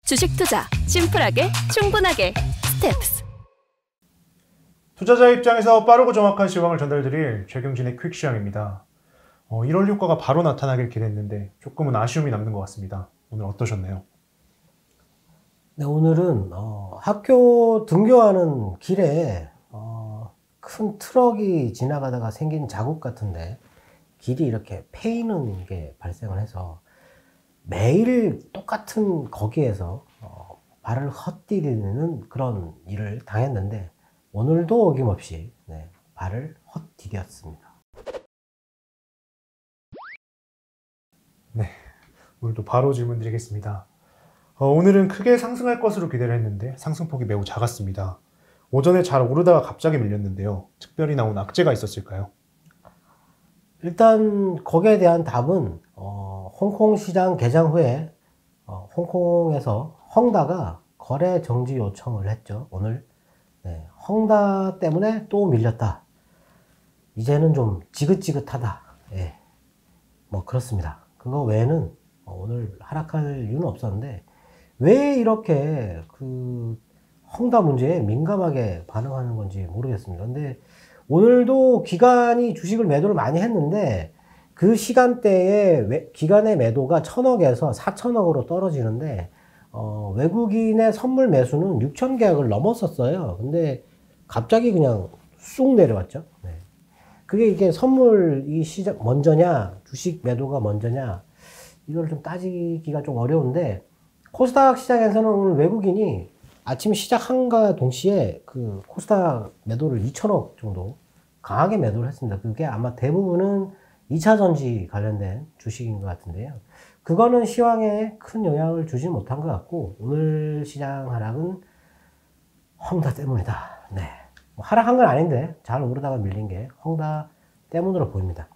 주식 투자 심플하게 충분하게 스텝스. 투자자 입장에서 빠르고 정확한 시황을 전달드릴 최경진의 퀵 시황입니다. 1월 효과가 바로 나타나길 기대했는데 조금은 아쉬움이 남는 것 같습니다. 오늘 어떠셨나요? 네, 오늘은 학교 등교하는 길에 큰 트럭이 지나가다가 생긴 자국 같은데 길이 이렇게 패이는 게 발생을 해서 매일 똑같은 거기에서 발을 헛디디는 그런 일을 당했는데 오늘도 어김없이 발을 헛디뎠습니다. 네, 오늘도 바로 질문 드리겠습니다. 오늘은 크게 상승할 것으로 기대를 했는데 상승폭이 매우 작았습니다. 오전에 잘 오르다가 갑자기 밀렸는데요. 특별히 나온 악재가 있었을까요? 일단 거기에 대한 답은 홍콩 시장 개장 후에 홍콩에서 헝다가 거래 정지 요청을 했죠. 오늘 헝다 때문에 또 밀렸다. 이제는 좀 지긋지긋하다. 뭐 그렇습니다. 그거 외에는 오늘 하락할 이유는 없었는데 왜 이렇게 그 헝다 문제에 민감하게 반응하는 건지 모르겠습니다. 근데 오늘도 기관이 주식을 매도를 많이 했는데 그 시간대에 기관의 매도가 1,000억에서 4,000억으로 떨어지는데 외국인의 선물 매수는 6,000 계약을 넘었었어요. 근데 갑자기 그냥 쑥 내려왔죠. 그게 이게 선물이 시작 먼저냐 주식 매도가 먼저냐 이걸 좀 따지기가 좀 어려운데 코스닥 시장에서는 오늘 외국인이 아침 시작한과 동시에 그 코스닥 매도를 2,000억 정도 강하게 매도를 했습니다. 그게 아마 대부분은 2차전지 관련된 주식인 것 같은데요. 그거는 시황에 큰 영향을 주지 못한 것 같고 오늘 시장 하락은 헝다 때문이다. 뭐 하락한 건 아닌데 잘 오르다가 밀린 게 헝다 때문으로 보입니다.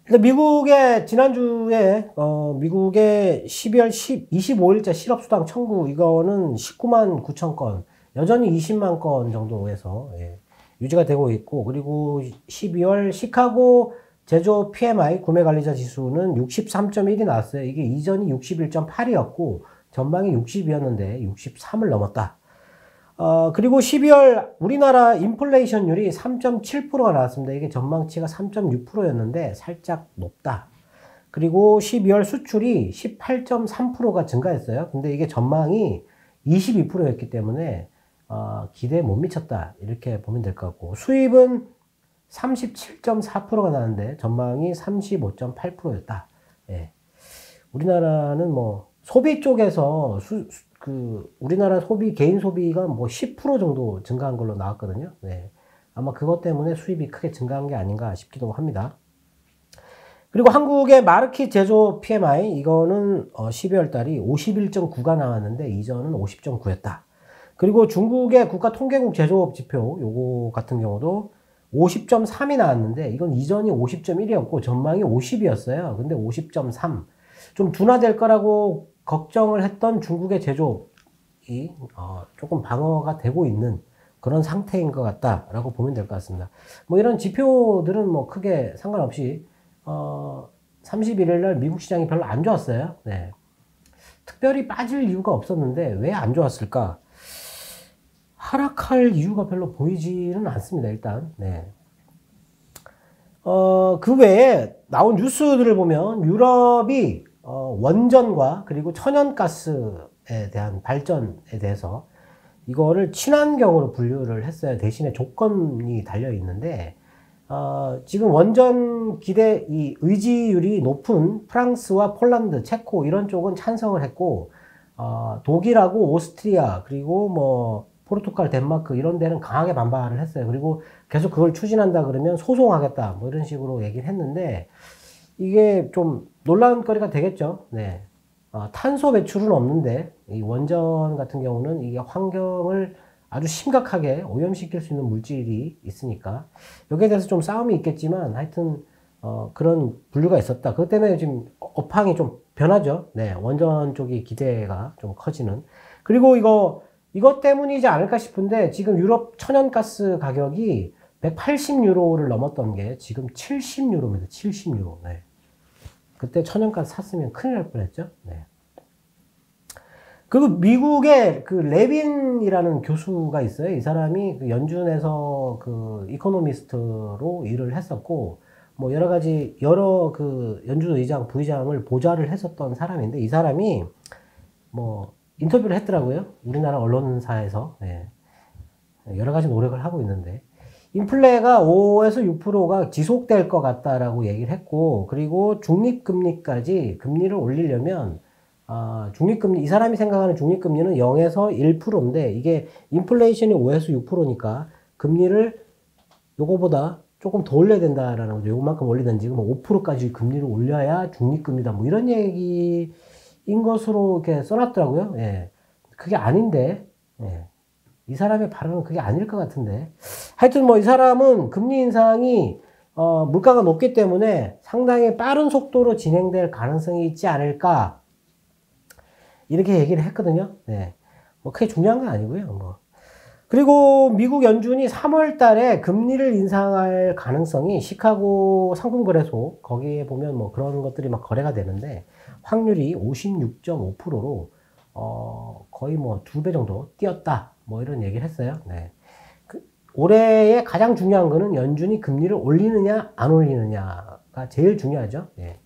일단 미국의 지난주에 미국의 12월 25일자 실업수당 청구 이거는 19만 9천 건 여전히 20만 건 정도에서 유지가 되고 있고 그리고 12월 시카고 제조 PMI 구매관리자 지수는 63.1이 나왔어요. 이게 이전이 61.8이었고 전망이 60이었는데 63을 넘었다. 그리고 12월 우리나라 인플레이션율이 3.7%가 나왔습니다. 이게 전망치가 3.6%였는데 살짝 높다. 그리고 12월 수출이 18.3%가 증가했어요. 근데 이게 전망이 22%였기 때문에 기대에 못 미쳤다. 이렇게 보면 될 것 같고 수입은 37.4%가 나왔는데 전망이 35.8%였다. 우리나라는 뭐 소비 쪽에서 우리나라 소비, 개인 소비가 뭐 10% 정도 증가한 걸로 나왔거든요. 아마 그것 때문에 수입이 크게 증가한 게 아닌가 싶기도 합니다. 그리고 한국의 마르키 제조 PMI, 이거는 12월 달이 51.9가 나왔는데 이전은 50.9였다. 그리고 중국의 국가통계국 제조업 지표, 요거 같은 경우도 50.3이 나왔는데 이건 이전이 50.1이었고 전망이 50이었어요. 근데 50.3. 좀 둔화될 거라고 걱정을 했던 중국의 제조업이 조금 방어가 되고 있는 그런 상태인 것 같다라고 보면 될 것 같습니다. 뭐 이런 지표들은 뭐 크게 상관없이 31일 날 미국 시장이 별로 안 좋았어요. 특별히 빠질 이유가 없었는데 왜 안 좋았을까? 하락할 이유가 별로 보이지는 않습니다. 일단 그 외에 나온 뉴스들을 보면 유럽이 원전과 그리고 천연가스에 대한 발전에 대해서 이거를 친환경으로 분류를 했어요. 대신에 조건이 달려 있는데 지금 원전 기대 이 의지율이 높은 프랑스와 폴란드, 체코 이런 쪽은 찬성을 했고 독일하고 오스트리아 그리고 뭐 포르투갈, 덴마크 이런 데는 강하게 반발을 했어요. 그리고 계속 그걸 추진한다 그러면 소송하겠다 뭐 이런 식으로 얘기를 했는데 이게 좀 논란거리가 되겠죠. 탄소 배출은 없는데 이 원전 같은 경우는 이게 환경을 아주 심각하게 오염시킬 수 있는 물질이 있으니까 여기에 대해서 좀 싸움이 있겠지만 하여튼 그런 분류가 있었다. 그것 때문에 지금 업황이 좀 변하죠. 원전 쪽이 기대가 좀 커지는. 그리고 이것 때문이지 않을까 싶은데 지금 유럽 천연가스 가격이 180유로를 넘었던 게 지금 70유로입니다. 70유로. 그때 천연가스 샀으면 큰일 날 뻔했죠. 그리고 미국에 그 레빈이라는 교수가 있어요. 이 사람이 그 연준에서 그 이코노미스트로 일을 했었고, 뭐 여러 그 연준 의장, 부의장을 보좌를 했었던 사람인데, 이 사람이 뭐 인터뷰를 했더라고요. 우리나라 언론사에서. 네. 여러 가지 노력을 하고 있는데, 인플레가 5에서 6%가 지속될 것 같다라고 얘기를 했고, 그리고 중립금리까지 금리를 올리려면 중립금리, 이 사람이 생각하는 중립금리는 0에서 1%인데, 이게 인플레이션이 5에서 6%니까 금리를 요거보다 조금 더 올려야 된다라는 거죠. 요만큼 올리든지, 뭐 5%까지 금리를 올려야 중립금리다. 뭐 이런 얘기인 것으로 이렇게 써놨더라고요. 예. 그게 아닌데, 예. 이 사람의 발언은 그게 아닐 것 같은데. 하여튼 뭐 이 사람은 금리 인상이 물가가 높기 때문에 상당히 빠른 속도로 진행될 가능성이 있지 않을까. 이렇게 얘기를 했거든요. 네. 뭐 크게 중요한 건 아니고요. 뭐. 그리고 미국 연준이 3월 달에 금리를 인상할 가능성이 시카고 상품거래소 거기에 보면 뭐 그런 것들이 막 거래가 되는데 확률이 56.5%로 거의 뭐 2배 정도 뛰었다. 뭐 이런 얘기를 했어요. 네. 올해의 가장 중요한 거는 연준이 금리를 올리느냐 안 올리느냐가 제일 중요하죠. 네.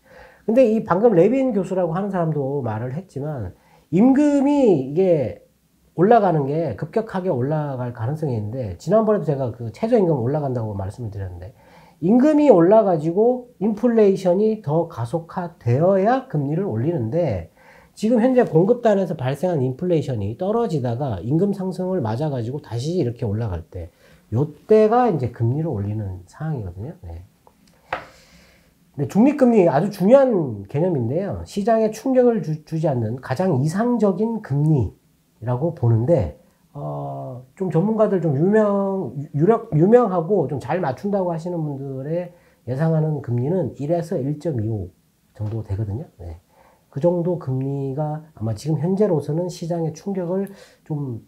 근데 이 방금 레빈 교수라고 하는 사람도 말을 했지만 임금이 이게 올라가는 게 급격하게 올라갈 가능성이 있는데, 지난번에도 제가 그 최저임금 올라간다고 말씀을 드렸는데, 임금이 올라가지고 인플레이션이 더 가속화되어야 금리를 올리는데, 지금 현재 공급단에서 발생한 인플레이션이 떨어지다가 임금 상승을 맞아가지고 다시 이렇게 올라갈 때, 요때가 이제 금리를 올리는 상황이거든요. 네. 근데 중립금리 아주 중요한 개념인데요. 시장에 충격을 주지 않는 가장 이상적인 금리라고 보는데, 좀 전문가들 좀 유명하고 좀 잘 맞춘다고 하시는 분들의 예상하는 금리는 1에서 1.25 정도 되거든요. 네. 그 정도 금리가 아마 지금 현재로서는 시장에 충격을 좀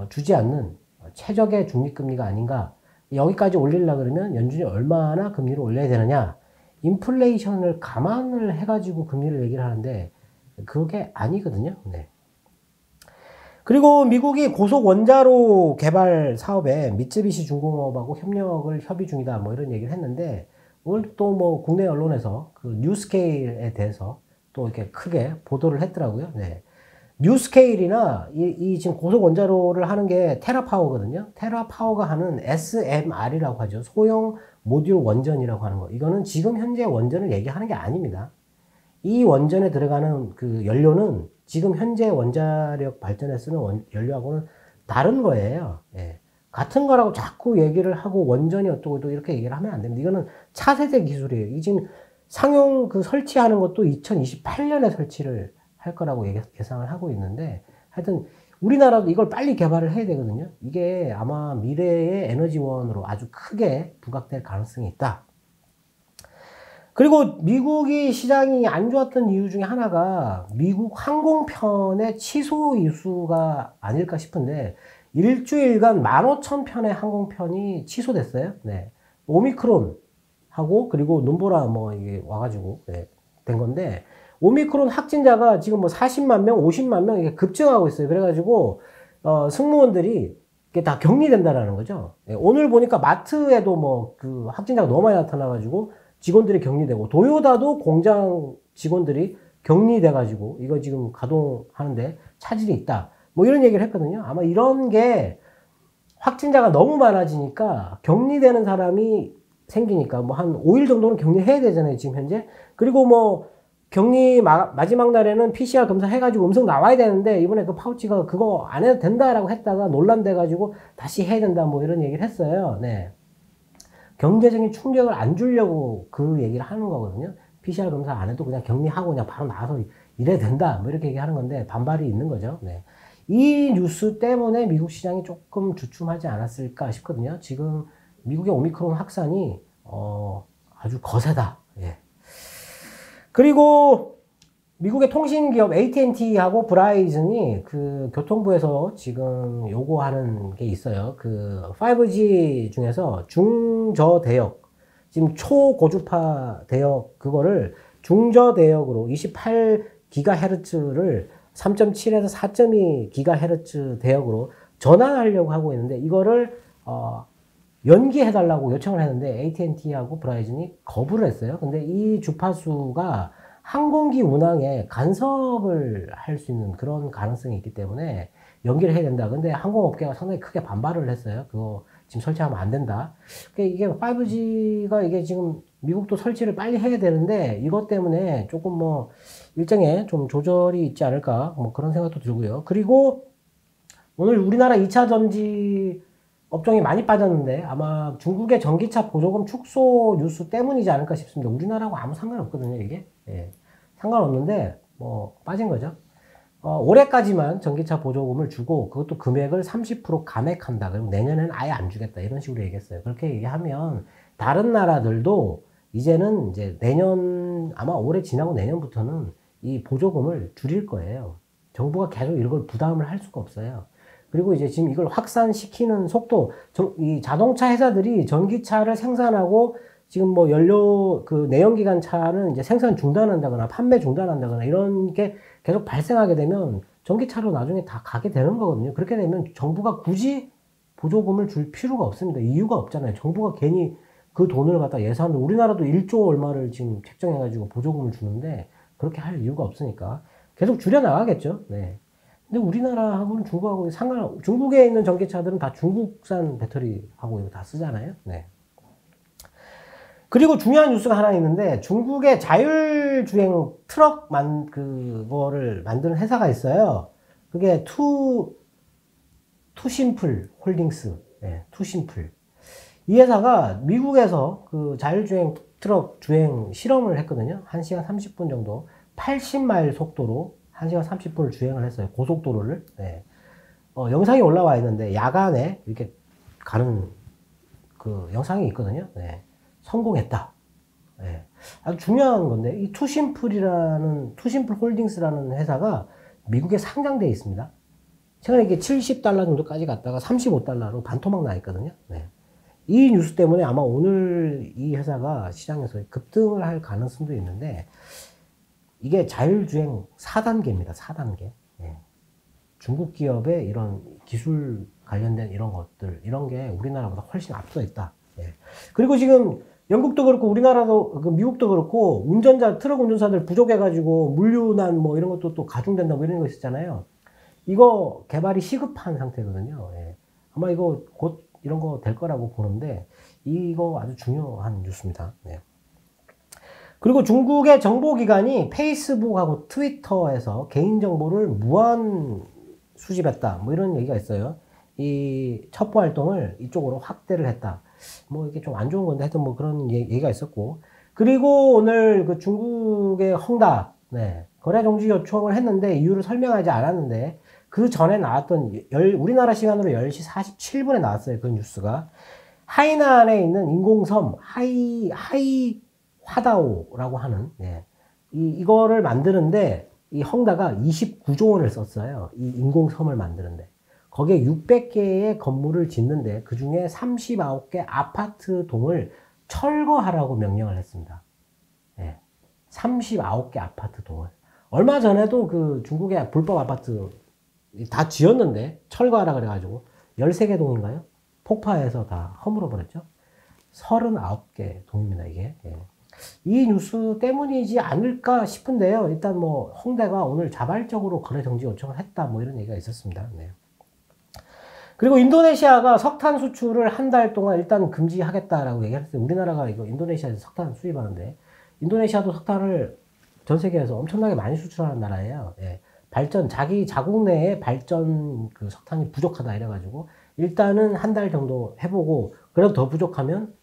주지 않는 최적의 중립금리가 아닌가. 여기까지 올리려고 그러면 연준이 얼마나 금리를 올려야 되느냐. 인플레이션을 감안을 해가지고 금리를 얘기를 하는데 그게 아니거든요. 네. 그리고 미국이 고속 원자로 개발 사업에 미쯔비시 중공업하고 협의 중이다. 뭐 이런 얘기를 했는데 오늘 또 뭐 국내 언론에서 그 뉴스케일에 대해서 또 이렇게 크게 보도를 했더라고요. 네. 뉴스케일이나 이 지금 고속 원자로를 하는 게 테라파워거든요. 테라파워가 하는 SMR이라고 하죠. 소형 모듈 원전이라고 하는 거. 이거는 지금 현재 원전을 얘기하는 게 아닙니다. 이 원전에 들어가는 그 연료는 지금 현재 원자력 발전에 쓰는 연료하고는 다른 거예요. 예. 같은 거라고 자꾸 얘기를 하고 원전이 어떠고 또 이렇게 얘기를 하면 안 됩니다. 이거는 차세대 기술이에요. 이 지금 상용 그 설치하는 것도 2028년에 설치를 할 거라고 예상을 하고 있는데, 하여튼 우리나라도 이걸 빨리 개발을 해야 되거든요. 이게 아마 미래의 에너지원으로 아주 크게 부각될 가능성이 있다. 그리고 미국이 시장이 안 좋았던 이유 중에 하나가 미국 항공편의 취소 이슈가 아닐까 싶은데, 일주일간 15,000편의 항공편이 취소됐어요. 네. 오미크론 하고 그리고 눈보라 뭐 이게 와가지고 네, 된 건데, 오미크론 확진자가 지금 뭐 40만 명, 50만 명 이게 급증하고 있어요. 그래가지고 승무원들이 이게 다 격리된다라는 거죠. 네, 오늘 보니까 마트에도 뭐 그 확진자가 너무 많이 나타나가지고 직원들이 격리되고, 도요다도 공장 직원들이 격리돼가지고 이거 지금 가동하는데 차질이 있다. 뭐 이런 얘기를 했거든요. 아마 이런 게 확진자가 너무 많아지니까 격리되는 사람이 생기니까 뭐 한 5일 정도는 격리해야 되잖아요, 지금 현재. 그리고 뭐 격리 마지막 날에는 PCR 검사 해가지고 음성 나와야 되는데, 이번에 그 파우치가 그거 안 해도 된다라고 했다가 논란돼가지고 다시 해야 된다 뭐 이런 얘기를 했어요. 네. 경제적인 충격을 안 주려고 그 얘기를 하는 거거든요. PCR 검사 안 해도 그냥 격리하고 그냥 바로 나와서 이래야 된다 뭐 이렇게 얘기하는 건데 반발이 있는 거죠. 네. 이 뉴스 때문에 미국 시장이 조금 주춤하지 않았을까 싶거든요. 지금 미국의 오미크론 확산이 아주 거세다. 예. 그리고 미국의 통신기업 AT&T하고 브라이즌이 그 교통부에서 지금 요구하는 게 있어요. 그 5G 중에서 중저대역, 지금 초고주파 대역 그거를 중저대역으로 28GHz를 3.7에서 4.2 기가헤르츠 대역으로 전환하려고 하고 있는데 이거를 연기해달라고 요청을 했는데 AT&T하고 브라이즌이 거부를 했어요. 근데 이 주파수가 항공기 운항에 간섭을 할 수 있는 그런 가능성이 있기 때문에 연기를 해야 된다. 근데 항공업계가 상당히 크게 반발을 했어요. 그거 지금 설치하면 안 된다. 이게 5G가 이게 지금 미국도 설치를 빨리 해야 되는데 이것 때문에 조금 뭐 일정에 좀 조절이 있지 않을까 뭐 그런 생각도 들고요. 그리고 오늘 우리나라 2차 전지 업종이 많이 빠졌는데 아마 중국의 전기차 보조금 축소 뉴스 때문이지 않을까 싶습니다. 우리나라하고 아무 상관없거든요, 이게. 예. 상관없는데 뭐 빠진 거죠. 올해까지만 전기차 보조금을 주고 그것도 금액을 30% 감액한다. 그럼 내년에는 아예 안 주겠다. 이런 식으로 얘기했어요. 그렇게 얘기하면 다른 나라들도 이제는 이제 내년 아마 올해 지나고 내년부터는 이 보조금을 줄일 거예요. 정부가 계속 이걸 부담을 할 수가 없어요. 그리고 이제 지금 이걸 확산시키는 속도, 이 자동차 회사들이 전기차를 생산하고 지금 뭐 그 내연기관 차는 이제 생산 중단한다거나 판매 중단한다거나 이런 게 계속 발생하게 되면 전기차로 나중에 다 가게 되는 거거든요. 그렇게 되면 정부가 굳이 보조금을 줄 필요가 없습니다. 이유가 없잖아요. 정부가 괜히 그 돈을 갖다 예산을, 우리나라도 1조 얼마를 지금 책정해가지고 보조금을 주는데 그렇게 할 이유가 없으니까 계속 줄여나가겠죠. 네. 근데 우리나라하고는 중국하고 중국에 있는 전기차들은 다 중국산 배터리하고 이거 다 쓰잖아요. 네. 그리고 중요한 뉴스가 하나 있는데 중국의 자율주행 트럭 그거를 만드는 회사가 있어요. 그게 투심플 홀딩스. 네, 투심플. 이 회사가 미국에서 그 자율주행 트럭 주행 실험을 했거든요. 1시간 30분 정도 80마일 속도로 1시간 30분을 주행을 했어요. 고속도로를. 네. 영상이 올라와 있는데 야간에 이렇게 가는 그 영상이 있거든요. 네. 성공했다. 네. 아주 중요한 건데 이 투심플 홀딩스라는 회사가 미국에 상장되어 있습니다. 최근에 이게 $70 정도까지 갔다가 $35로 반토막 나 있거든요. 네. 이 뉴스 때문에 아마 오늘 이 회사가 시장에서 급등을 할 가능성도 있는데 이게 자율주행 4단계입니다. 4단계. 예. 중국 기업의 이런 기술 관련된 이런 것들, 이런 게 우리나라보다 훨씬 앞서 있다. 예. 그리고 지금 영국도 그렇고 우리나라도, 미국도 그렇고 트럭 운전사들 부족해가지고 물류난 뭐 이런 것도 또 가중된다 뭐 이런 거 있었잖아요. 이거 개발이 시급한 상태거든요. 예. 아마 이거 곧 이런 거 될 거라고 보는데 이거 아주 중요한 뉴스입니다. 네. 그리고 중국의 정보기관이 페이스북하고 트위터에서 개인정보를 무한 수집했다. 뭐 이런 얘기가 있어요. 이 첩보 활동을 이쪽으로 확대를 했다. 뭐 이게 좀 안 좋은 건데 하여튼 뭐 그런 얘기가 있었고. 그리고 오늘 그 중국의 헝다, 네, 거래 정지 요청을 했는데 이유를 설명하지 않았는데 그 전에 나왔던 우리나라 시간으로 10시 47분에 나왔어요. 그 뉴스가. 하이난에 있는 인공섬 화다오라고 하는, 예. 이거를 만드는데, 이 헝다가 29조 원을 썼어요. 이 인공섬을 만드는데. 거기에 600개의 건물을 짓는데, 그 중에 39개 아파트 동을 철거하라고 명령을 했습니다. 예. 39개 아파트 동을. 얼마 전에도 그 중국의 불법 아파트 다 지었는데, 철거하라 그래가지고, 13개 동인가요? 폭파해서 다 허물어 버렸죠. 39개 동입니다, 이게. 예. 이 뉴스 때문이지 않을까 싶은데요. 일단 뭐 헝다가 오늘 자발적으로 거래 정지 요청을 했다 뭐 이런 얘기가 있었습니다. 네. 그리고 인도네시아가 석탄 수출을 한 달 동안 일단 금지하겠다라고 얘기했어요. 우리나라가 이거 인도네시아에서 석탄 수입하는데 인도네시아도 석탄을 전 세계에서 엄청나게 많이 수출하는 나라예요. 예. 자기 자국 내에 발전 그 석탄이 부족하다 이래가지고 일단은 한 달 정도 해보고 그래도 더 부족하면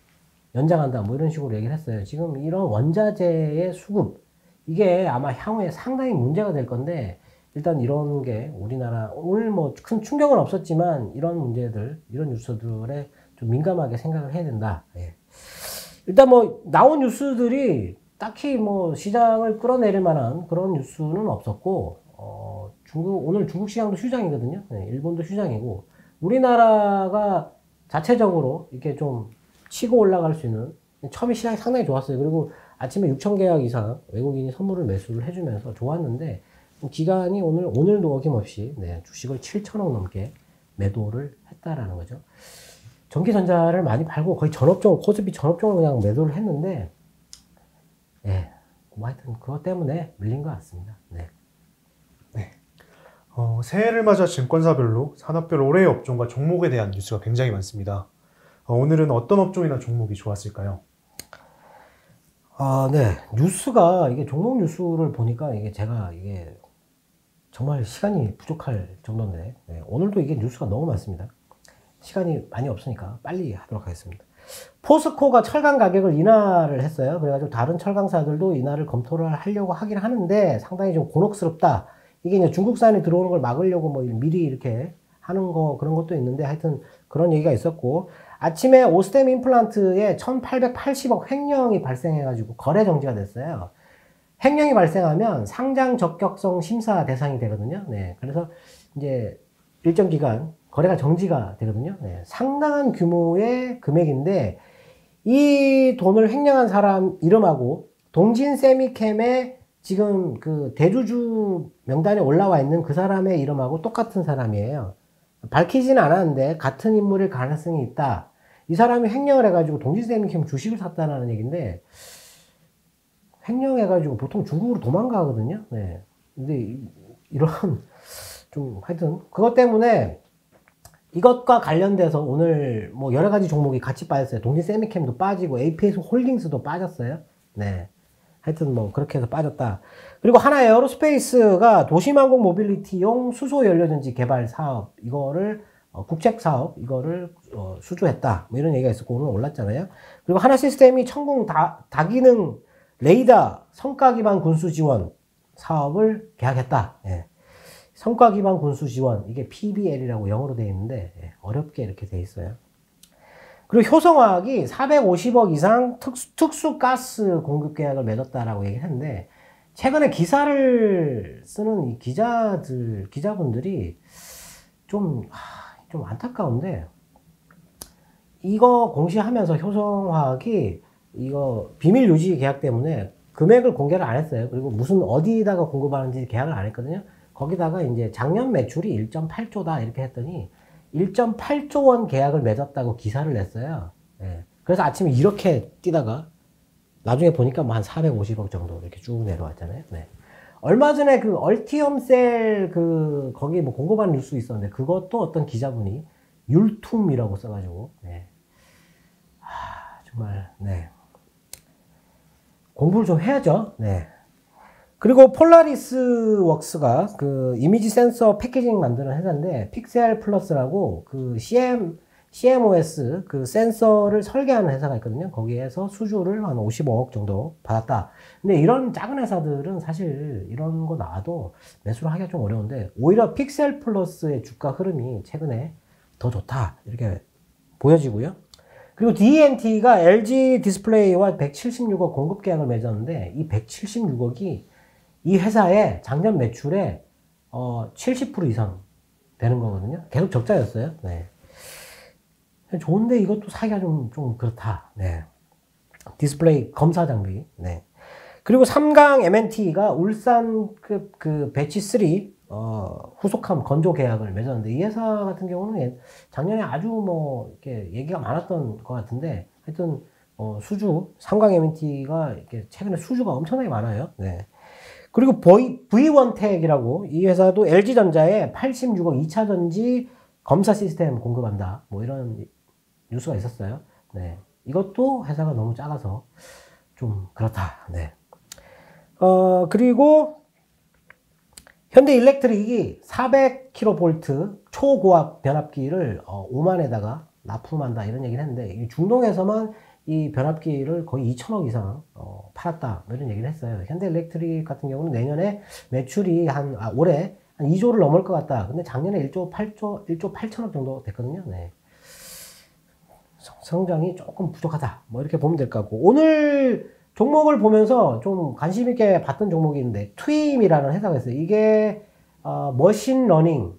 연장한다 뭐 이런 식으로 얘기를 했어요. 지금 이런 원자재의 수급 이게 아마 향후에 상당히 문제가 될 건데 일단 이런 게 우리나라 오늘 뭐 큰 충격은 없었지만 이런 문제들 이런 뉴스들에 좀 민감하게 생각을 해야 된다. 예. 일단 뭐 나온 뉴스들이 딱히 뭐 시장을 끌어내릴 만한 그런 뉴스는 없었고 오늘 중국 시장도 휴장이거든요. 네, 일본도 휴장이고 우리나라가 자체적으로 이렇게 좀 치고 올라갈 수 있는 처음에 시장이 상당히 좋았어요. 그리고 아침에 6,000계약 이상 외국인이 선물을 매수를 해주면서 좋았는데 기관이 오늘도 어김없이 네, 주식을 7천억 넘게 매도를 했다라는 거죠. 전기전자를 많이 팔고 거의 전업종, 코스피 전업종을 그냥 매도를 했는데, 예, 뭐 하여튼 그것 때문에 밀린 것 같습니다. 네. 새해를 맞아 증권사별로 산업별 올해의 업종과 종목에 대한 뉴스가 굉장히 많습니다. 오늘은 어떤 업종이나 종목이 좋았을까요? 네. 뉴스가, 이게 종목 뉴스를 보니까 이게 정말 시간이 부족할 정도인데, 네, 오늘도 이게 뉴스가 너무 많습니다. 시간이 많이 없으니까 빨리 하도록 하겠습니다. 포스코가 철강 가격을 인하를 했어요. 그래가지고 다른 철강사들도 인하를 검토를 하려고 하긴 하는데 상당히 좀 곤혹스럽다. 이게 이제 중국산이 들어오는 걸 막으려고 뭐 미리 이렇게 하는 거, 그런 것도 있는데 하여튼 그런 얘기가 있었고, 아침에 오스템 임플란트에 1880억 횡령이 발생해가지고 거래 정지가 됐어요. 횡령이 발생하면 상장 적격성 심사 대상이 되거든요. 네. 그래서 이제 일정 기간 거래가 정지가 되거든요. 네. 상당한 규모의 금액인데, 이 돈을 횡령한 사람 이름하고 동진세미캠의 지금 그 대주주 명단에 올라와 있는 그 사람의 이름하고 똑같은 사람이에요. 밝히지는 않았는데 같은 인물일 가능성이 있다. 이 사람이 횡령을 해가지고 동진세미캠 주식을 샀다는 얘기인데, 횡령해가지고 보통 중국으로 도망가거든요. 네. 근데 이런 좀 하여튼 그것 때문에 이것과 관련돼서 오늘 뭐 여러 가지 종목이 같이 빠졌어요. 동진세미캠도 빠지고 APS 홀딩스도 빠졌어요. 네. 하여튼 뭐 그렇게 해서 빠졌다. 그리고 하나 에어로스페이스가 도심항공 모빌리티용 수소 연료전지 개발 사업 이거를 국책 사업 이거를 수주했다. 뭐 이런 얘기가 있었고 오늘 올랐잖아요. 그리고 하나 시스템이 천궁 다기능 레이더 성과 기반 군수 지원 사업을 계약했다. 예. 성과 기반 군수 지원, 이게 PBL이라고 영어로 되어 있는데, 예, 어렵게 이렇게 되어 있어요. 그리고 효성화학이 450억 이상 특수 가스 공급 계약을 맺었다라고 얘기를 했는데, 최근에 기사를 쓰는 이 기자분들이 좀 안타까운데, 이거 공시하면서 효성화학이 이거 비밀 유지 계약 때문에 금액을 공개를 안 했어요. 그리고 무슨 어디다가 공급하는지 계약을 안 했거든요. 거기다가 이제 작년 매출이 1.8조다 이렇게 했더니 1.8조 원 계약을 맺었다고 기사를 냈어요. 예. 그래서 아침에 이렇게 뛰다가 나중에 보니까 뭐 한 450억 정도 이렇게 쭉 내려왔잖아요. 네. 얼마 전에 그 얼티엄셀 거기 뭐 공급하는 뉴스 있었는데 그것도 어떤 기자분이 율툼이라고 써가지고 네. 정말 네. 공부를 좀 해야죠. 네. 그리고 폴라리스 웍스가 그 이미지 센서 패키징 만드는 회사인데 픽셀 플러스라고 그 CMOS 그 센서를 설계하는 회사가 있거든요. 거기에서 수주를 한 55억 정도 받았다. 근데 이런 작은 회사들은 사실 이런 거 나와도 매수를 하기가 좀 어려운데 오히려 픽셀 플러스의 주가 흐름이 최근에 더 좋다. 이렇게 보여지고요. 그리고 D&T가 LG 디스플레이와 176억 공급 계약을 맺었는데 이 176억이 이 회사의 작년 매출의 70% 이상 되는 거거든요. 계속 적자였어요. 네. 좋은데 이것도 사기가 좀 그렇다. 네. 디스플레이 검사 장비. 네. 그리고 삼강 M&T가 울산 그 배치 3 후속함 건조 계약을 맺었는데 이 회사 같은 경우는 작년에 아주 뭐 이렇게 얘기가 많았던 것 같은데 하여튼 수주 삼강 M&T가 이렇게 최근에 수주가 엄청나게 많아요. 네. 그리고 V1텍이라고 이 회사도 LG전자에 86억 2차 전지 검사 시스템 공급한다. 뭐 이런 뉴스가 있었어요. 네. 이것도 회사가 너무 작아서 좀 그렇다. 네. 그리고 현대일렉트릭이 400kV 초고압 변압기를 5만에다가 납품한다 이런 얘기를 했는데 중동에서만 이 변압기를 거의 2천억 이상 팔았다 이런 얘기를 했어요. 현대일렉트릭 같은 경우는 내년에 매출이 올해 한 2조를 넘을 것 같다. 근데 작년에 1조 8천억 정도 됐거든요. 네. 성장이 조금 부족하다. 뭐 이렇게 보면 될 것 같고 오늘 종목을 보면서 좀 관심 있게 봤던 종목이 있는데 트임이라는 회사가 있어요. 이게 머신 러닝,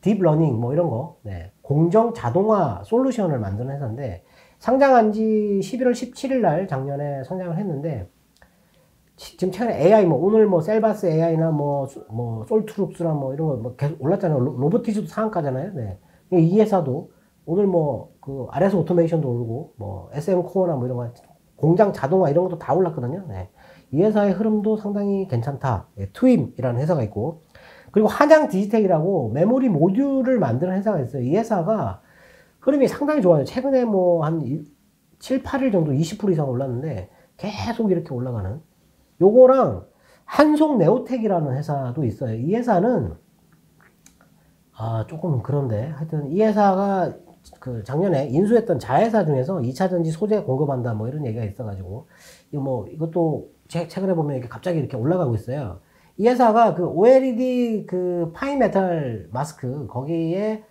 딥 러닝 뭐 이런 거, 네. 공정 자동화 솔루션을 만드는 회사인데 상장한 지 11월 17일 날 작년에 상장을 했는데 지금 최근에 AI 뭐 오늘 뭐 셀바스 AI나 뭐 솔트룩스나 뭐 이런 거 뭐 계속 올랐잖아요. 로보티즈도 상한가잖아요. 네. 이 회사도 오늘 뭐 그 RS 오토메이션도 오르고 뭐 SM 코어나 뭐 이런 거 공장 자동화 이런 것도 다 올랐거든요. 네. 이 회사의 흐름도 상당히 괜찮다. 네. 트윈이라는 회사가 있고 그리고 한양 디지텍이라고 메모리 모듈을 만드는 회사가 있어요. 이 회사가 흐름이 상당히 좋아요. 최근에 뭐 한 7, 8일 정도 20% 이상 올랐는데 계속 이렇게 올라가는 요거랑 한송 네오텍이라는 회사도 있어요. 이 회사는 조금 그런데 하여튼 이 회사가 그 작년에 인수했던 자회사 중에서 2차 전지 소재 공급한다 뭐 이런 얘기가 있어가지고 이것도 최근에 보면 이렇게 갑자기 이렇게 올라가고 있어요. 이 회사가 그 OLED 그 파이메탈 마스크 거기에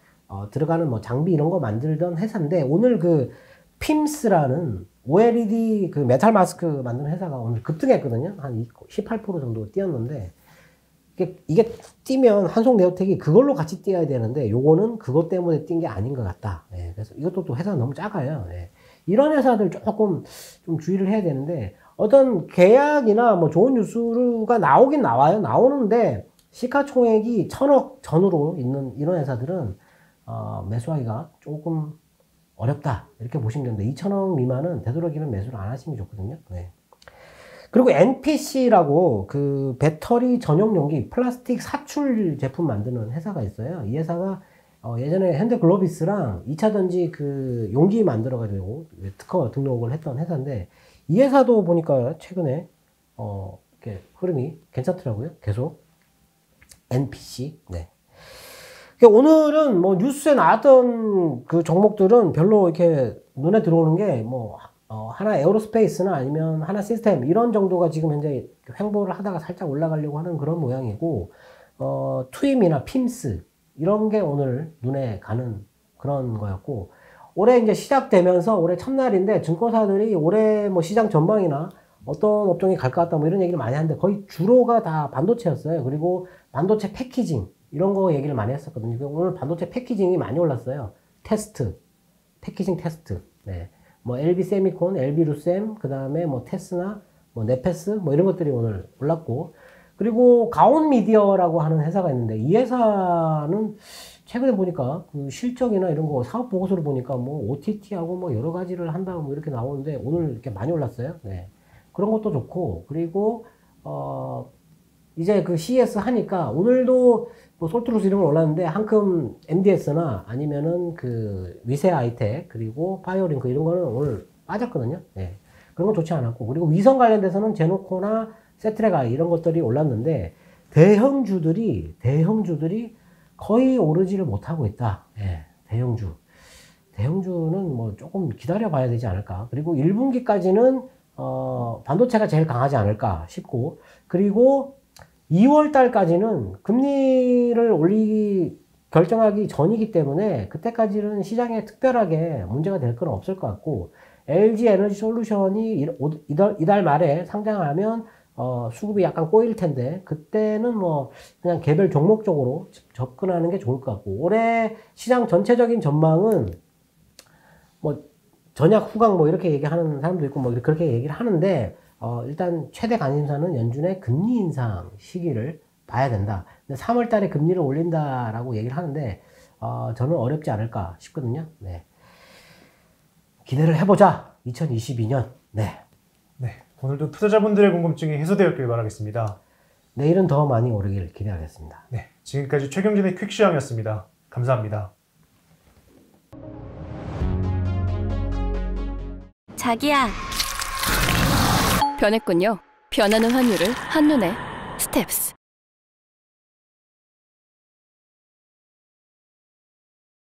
들어가는 뭐 장비 이런 거 만들던 회사인데 오늘 그 핌스라는 OLED 그 메탈 마스크 만드는 회사가 오늘 급등했거든요. 한 18% 정도 뛰었는데 이게 뛰면 한송 네오텍이 그걸로 같이 뛰어야 되는데 요거는 그것 때문에 뛴 게 아닌 것 같다. 예, 그래서 이것도 또 회사가 너무 작아요. 예. 이런 회사들 조금 좀 주의를 해야 되는데 어떤 계약이나 뭐 좋은 뉴스가 나오긴 나와요. 나오는데 시가총액이 1000억 전후로 있는 이런 회사들은 매수하기가 조금 어렵다 이렇게 보시면 됩니다. 2000원 미만은 되도록이면 매수를 안 하시면 좋거든요. 네. 그리고 NPC라고 그 배터리 전용 용기 플라스틱 사출 제품 만드는 회사가 있어요. 이 회사가 예전에 현대글로비스랑 2차 전지 그 용기 만들어 가지고 특허 등록을 했던 회사인데 이 회사도 보니까 최근에 이렇게 흐름이 괜찮더라고요. 계속 NPC. 네. 오늘은 뭐 뉴스에 나왔던 그 종목들은 별로 이렇게 눈에 들어오는 게 뭐 하나 에어로스페이스나 아니면 하나 시스템 이런 정도가 지금 현재 횡보를 하다가 살짝 올라가려고 하는 그런 모양이고 투임이나 핌스 이런 게 오늘 눈에 가는 그런 거였고 올해 이제 시작되면서 올해 첫날인데 증권사들이 올해 뭐 시장 전망이나 어떤 업종이 갈 것 같다 뭐 이런 얘기를 많이 하는데 거의 주로가 다 반도체였어요. 그리고 반도체 패키징 이런 거 얘기를 많이 했었거든요. 오늘 반도체 패키징이 많이 올랐어요. 패키징 테스트. 네. 뭐 LB 세미콘, LB 루셈, 그 다음에 뭐 테스나, 뭐 네페스, 뭐 이런 것들이 오늘 올랐고, 그리고 가온 미디어라고 하는 회사가 있는데 이 회사는 최근에 보니까 그 실적이나 이런 거 사업 보고서를 보니까 뭐 OTT하고 뭐 여러 가지를 한다 뭐 이렇게 나오는데 오늘 이렇게 많이 올랐어요. 네. 그런 것도 좋고, 그리고 이제 그 CES 하니까 오늘도 뭐 솔트루스 이런 거 올랐는데 한큼 MDS나 아니면은 그 위세 아이텍 그리고 파이어링크 이런 거는 오늘 빠졌거든요. 네. 그런 건 좋지 않았고 그리고 위성 관련돼서는 제노코나 세트레가 이런 것들이 올랐는데 대형주들이 거의 오르지를 못하고 있다. 네. 대형주는 뭐 조금 기다려 봐야 되지 않을까. 그리고 1분기까지는 반도체가 제일 강하지 않을까 싶고 그리고 2월 달까지는 금리를 결정하기 전이기 때문에 그때까지는 시장에 특별하게 문제가 될 건 없을 것 같고 LG 에너지 솔루션이 이달 말에 상장하면 수급이 약간 꼬일 텐데 그때는 뭐 그냥 개별 종목적으로 접근하는 게 좋을 것 같고 올해 시장 전체적인 전망은 뭐 전약 후강 뭐 이렇게 얘기하는 사람도 있고 뭐 그렇게 얘기를 하는데 일단 최대 관심사는 연준의 금리 인상 시기를 봐야 된다. 근데 3월 달에 금리를 올린다라고 얘기를 하는데 저는 어렵지 않을까 싶거든요. 네. 기대를 해보자. 2022년. 네. 네. 오늘도 투자자분들의 궁금증이 해소되었길 바라겠습니다. 내일은 더 많이 오르길 기대하겠습니다. 네. 지금까지 최경진의 퀵시황이었습니다. 감사합니다. 자기야. 변했군요. 변하는 환율을 한눈에 스텝스.